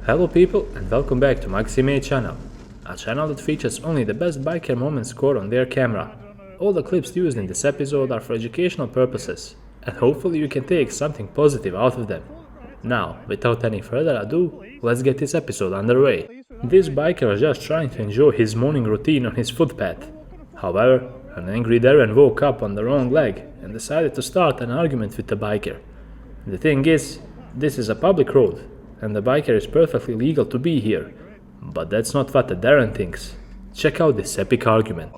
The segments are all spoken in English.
Hello people and welcome back to Maxi channel, a channel that features only the best biker moments scored on their camera. All the clips used in this episode are for educational purposes, and hopefully you can take something positive out of them. Now, without any further ado, let's get this episode underway. This biker was just trying to enjoy his morning routine on his footpath. However, an angry Darren woke up on the wrong leg and decided to start an argument with the biker. The thing is, this is a public road, and the biker is perfectly legal to be here. But that's not what the Darren thinks. Check out this epic argument.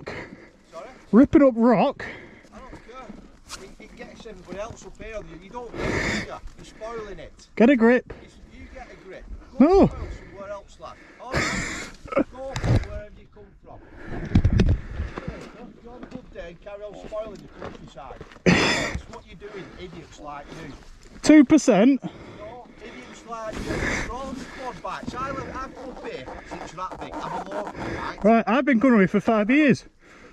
Sorry? Ripping up rock? I don't care. It gets everybody else up here. You don't get it, you're spoiling it. Get a grip. You get a grip. No. Go somewhere else, lad. Alright, go from wherever you come from. You have a good day and carry on spoiling the countryside. That's what you're doing, idiots like you. 2%? No, idiots like you. They're all quad bikes. I've come here since you're that big. I'm a local, right? Right, I've been coming with for 5 years.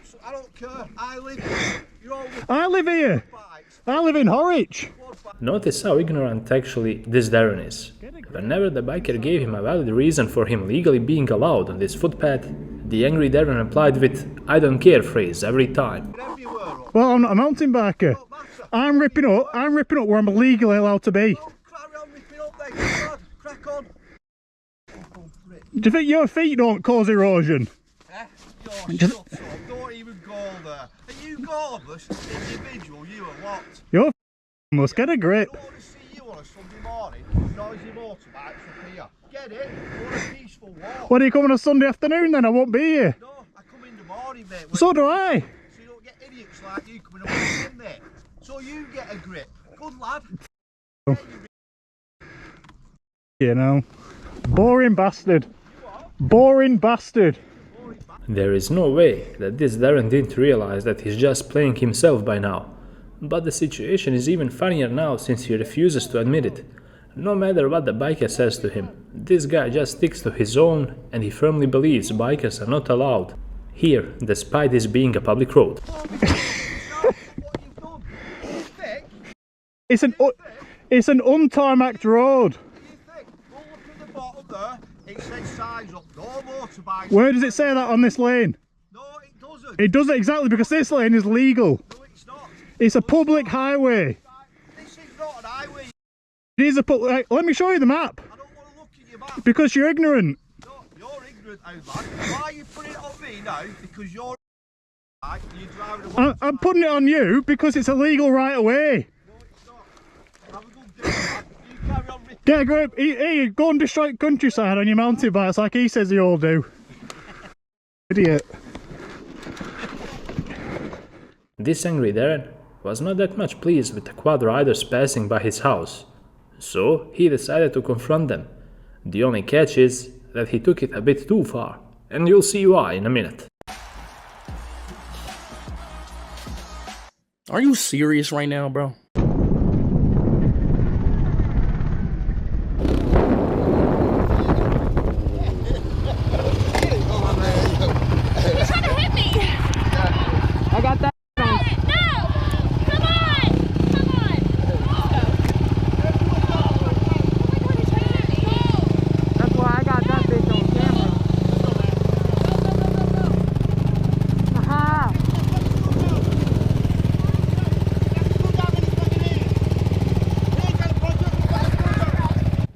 So I don't care. I live here. You're all with I live here. bikes. I live in Horwich. Notice how ignorant actually this Darren is. Whenever the biker gave him a valid reason for him legally being allowed on this footpath, the angry Darren replied with "I don't care" phrase every time. Wherever you were up. Well, I'm not a mountain biker. Don't matter. I'm ripping up where I'm legally allowed to be. Oh, carry on ripping up then, lad. Crack on. Do you think your feet don't cause erosion? You're shut up. Don't even go there. Are you godless individual, you or what? Your must get a grip. I don't want to see you on a Sunday morning with noisy motorbikes up here. Get it? Go on a peaceful walk. When are you coming on Sunday afternoon then? I won't be here. No, I come in the morning, mate. So do I. So you don't get idiots like you coming up in there. So you get a grip. Good lad. You know. Boring bastard. Boring bastard. There is no way that this Darren didn't realize that he's just playing himself by now. But the situation is even funnier now since he refuses to admit it. No matter what the biker says to him, this guy just sticks to his own and he firmly believes bikers are not allowed here, despite this being a public road. It's an untarmacked road. It says signs up, no motorbikes. Where does it say that on this lane? No, it doesn't. It doesn't exactly because this lane is legal. No, it's not. It's a public highway. This is not an highway. It is a public. Let me show you the map. I don't want to look at your map. Because you're ignorant. No, you're ignorant, lad. Why are you putting it on me now? Because you're right, you're driving a I'm putting it on you because it's illegal right away. No, it's not. Have a good day, lad. You carry on ripping. Get a grip. Here, go and destroy the countryside on your mountain bikes like he says they all do. Idiot. This angry Darren was not that much pleased with the quad riders passing by his house, so he decided to confront them. The only catch is that he took it a bit too far, and you'll see why in a minute. Are you serious right now, bro? I got that.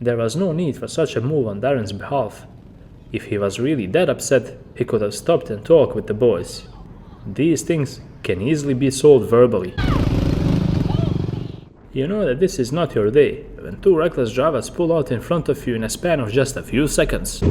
There was no need for such a move on Darren's behalf. If he was really that upset, he could have stopped and talked with the boys. These things can easily be solved verbally. You know that this is not your day when two reckless drivers pull out in front of you in a span of just a few seconds.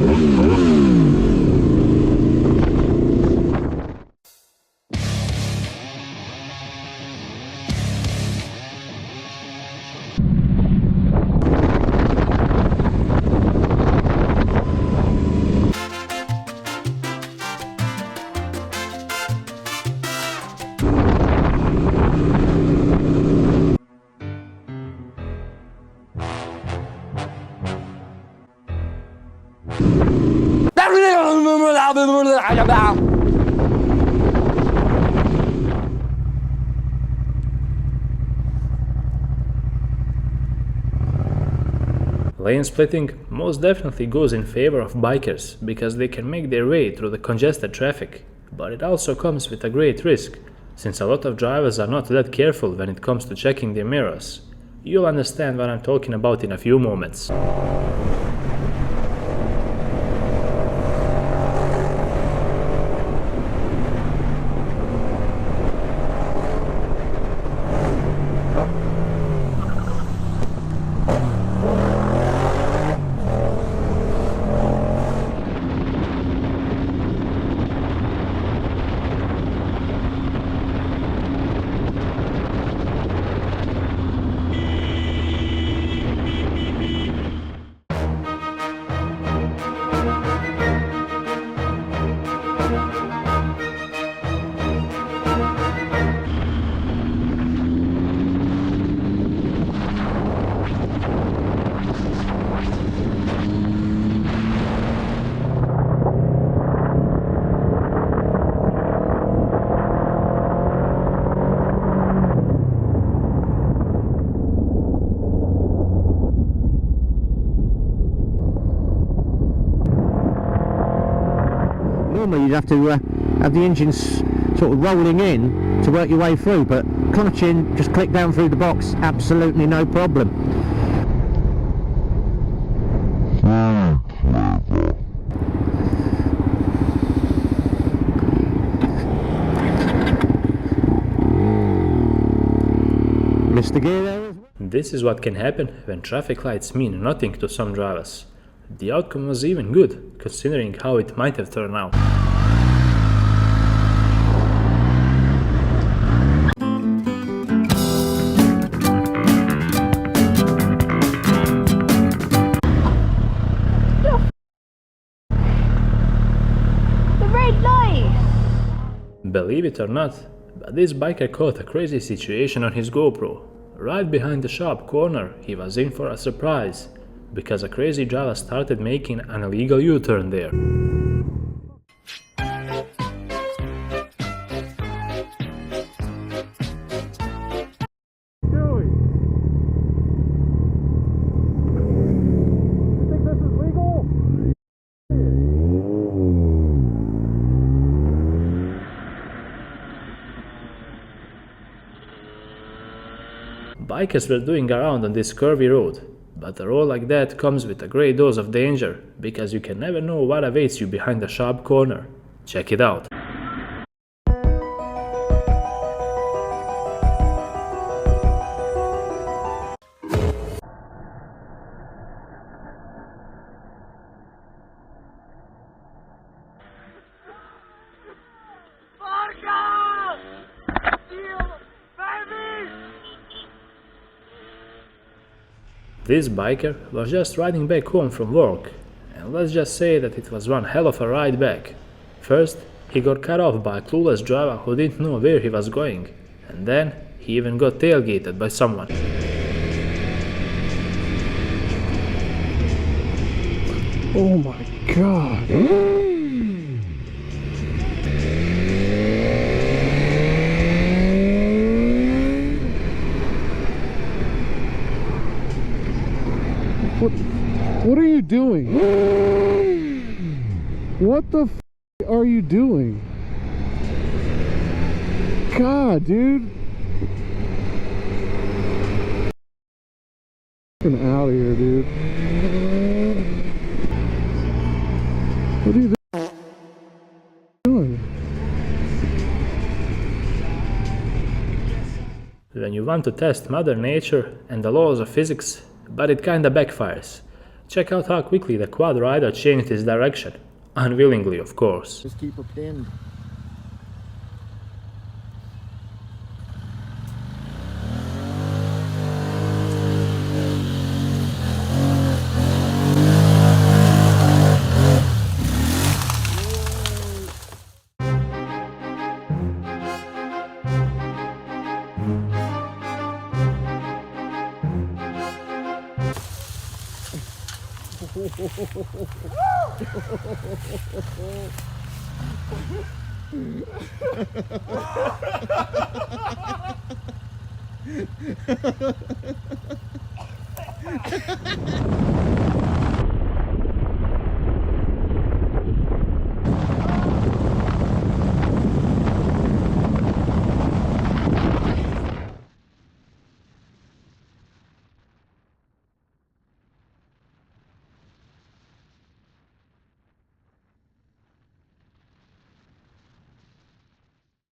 Lane splitting most definitely goes in favor of bikers because they can make their way through the congested traffic, but it also comes with a great risk, since a lot of drivers are not that careful when it comes to checking their mirrors. You'll understand what I'm talking about in a few moments. Normally you'd have to have the engines sort of rolling in to work your way through, but clutch in, just click down through the box, absolutely no problem. Mr. Gear there as well. This is what can happen when traffic lights mean nothing to some drivers. The outcome was even good, considering how it might have turned out. The red lights! Believe it or not, but this biker caught a crazy situation on his GoPro. Right behind the sharp corner, he was in for a surprise, because a crazy driver started making an illegal U-turn there. Bikers were doing around on this curvy road, but a road like that comes with a great dose of danger, because you can never know what awaits you behind a sharp corner. Check it out. This biker was just riding back home from work, and let's just say that it was one hell of a ride back. First, he got cut off by a clueless driver who didn't know where he was going, and then he even got tailgated by someone. Oh my god. What are you doing? What the f are you doing? God, dude. Get out of here, dude. What are you doing? When you want to test Mother Nature and the laws of physics, but it kinda backfires. Check out how quickly the quad rider changed his direction. Unwillingly, of course. Just keep her pinned.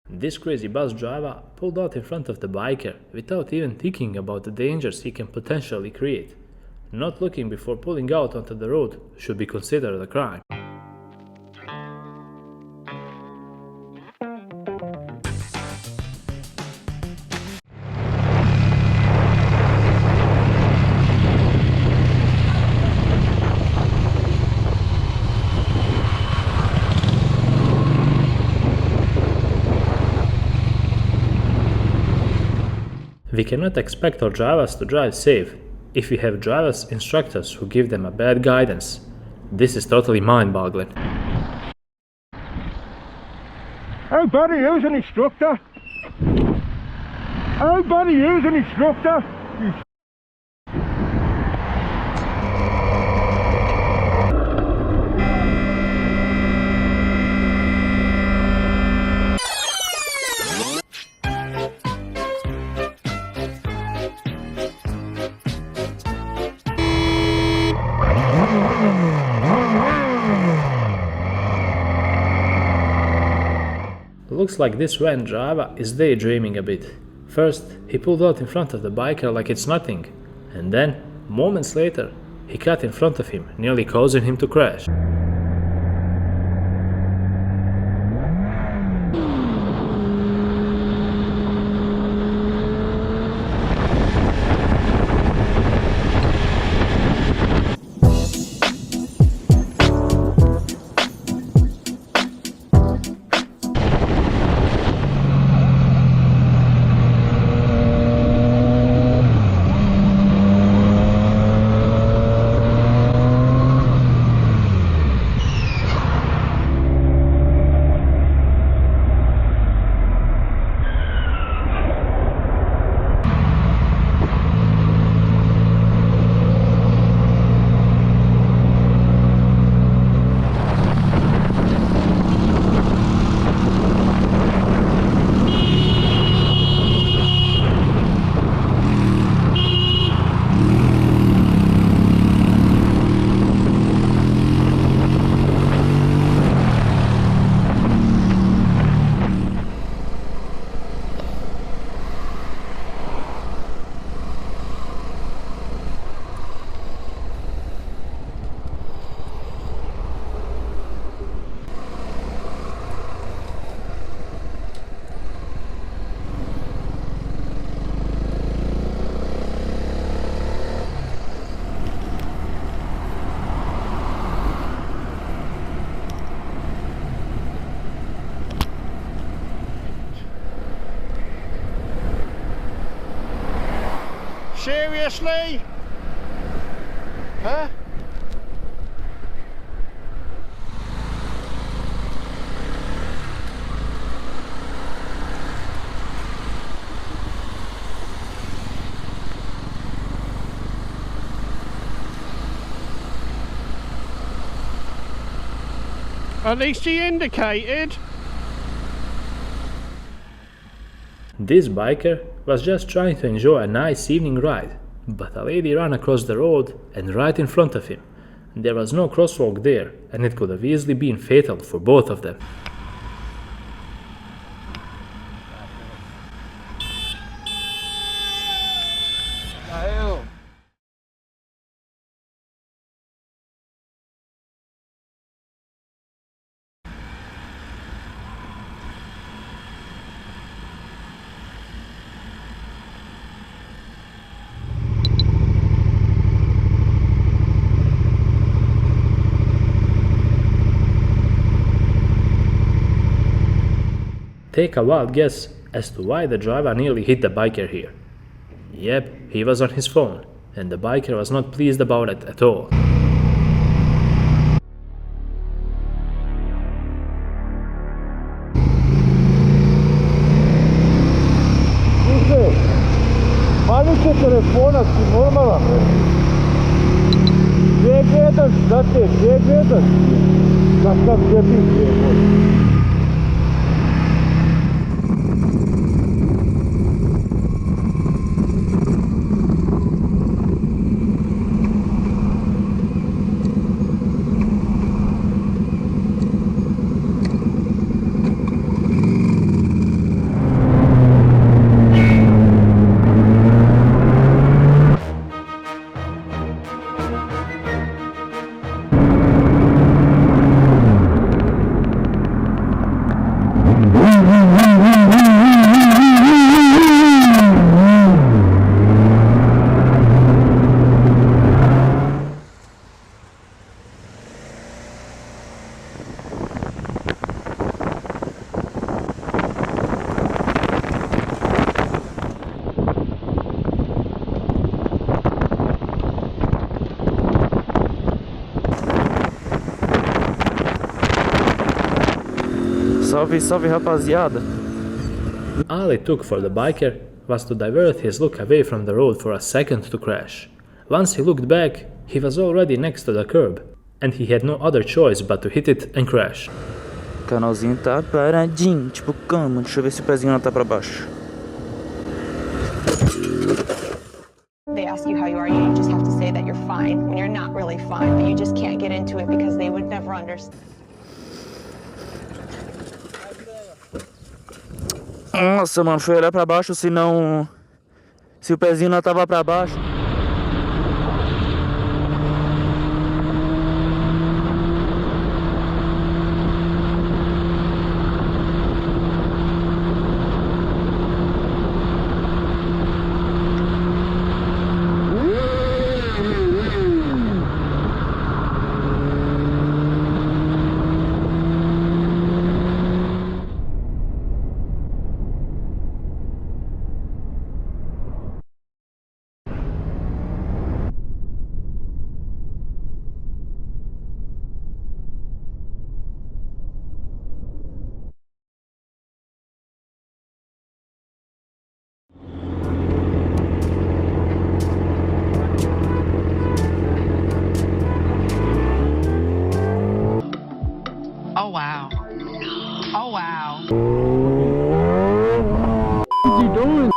This crazy bus driver pulled out in front of the biker without even thinking about the dangers he can potentially create. Not looking before pulling out onto the road should be considered a crime. We cannot expect our drivers to drive safe if we have drivers instructors who give them a bad guidance. This is totally mind-boggling. Hey buddy, who's an instructor? Hey buddy, who's an instructor? Looks like this van driver is daydreaming a bit. First, he pulled out in front of the biker like it's nothing, and then, moments later, he cut in front of him, nearly causing him to crash. Seriously? Huh? At least he indicated. This biker was just trying to enjoy a nice evening ride, but a lady ran across the road and right in front of him. There was no crosswalk there, and it could have easily been fatal for both of them. Take a wild guess as to why the driver nearly hit the biker here. Yep, he was on his phone, and the biker was not pleased about it at all. Dice, mali che telefonaci, normalno. za te gdje gledaš? Za šta gdje ti gdje? Salve, salve rapaziada. All it took for the biker was to divert his look away from the road for a second to crash. Once he looked back, he was already next to the curb, and he had no other choice but to hit it and crash. O canalzinho tá paradinho, tipo cama. Deixa eu ver se o pezinho não tá pra baixo. They ask you how you are, you just have to say that you're fine when you're not really fine, but you just can't get into it because they would never understand. Nossa, mano, fui olhar pra baixo se o pezinho não tava pra baixo. Oh wow. Oh wow. What's he doing?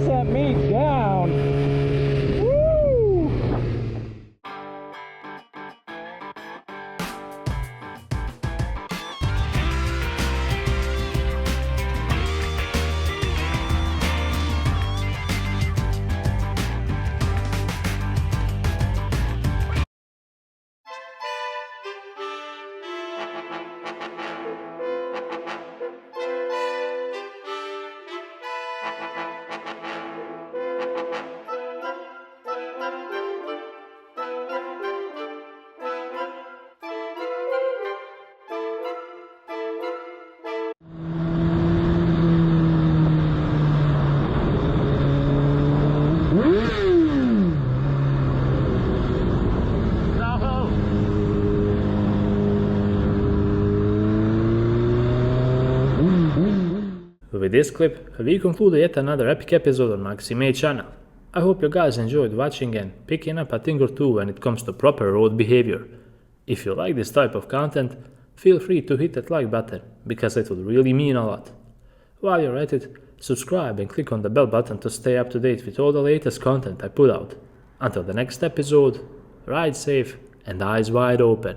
Sent me down. Woo! With this clip, we conclude yet another epic episode on Maxi channel. I hope you guys enjoyed watching and picking up a thing or two when it comes to proper road behavior. If you like this type of content, feel free to hit that like button, because it would really mean a lot. While you're at it, subscribe and click on the bell button to stay up to date with all the latest content I put out. Until the next episode, ride safe and eyes wide open.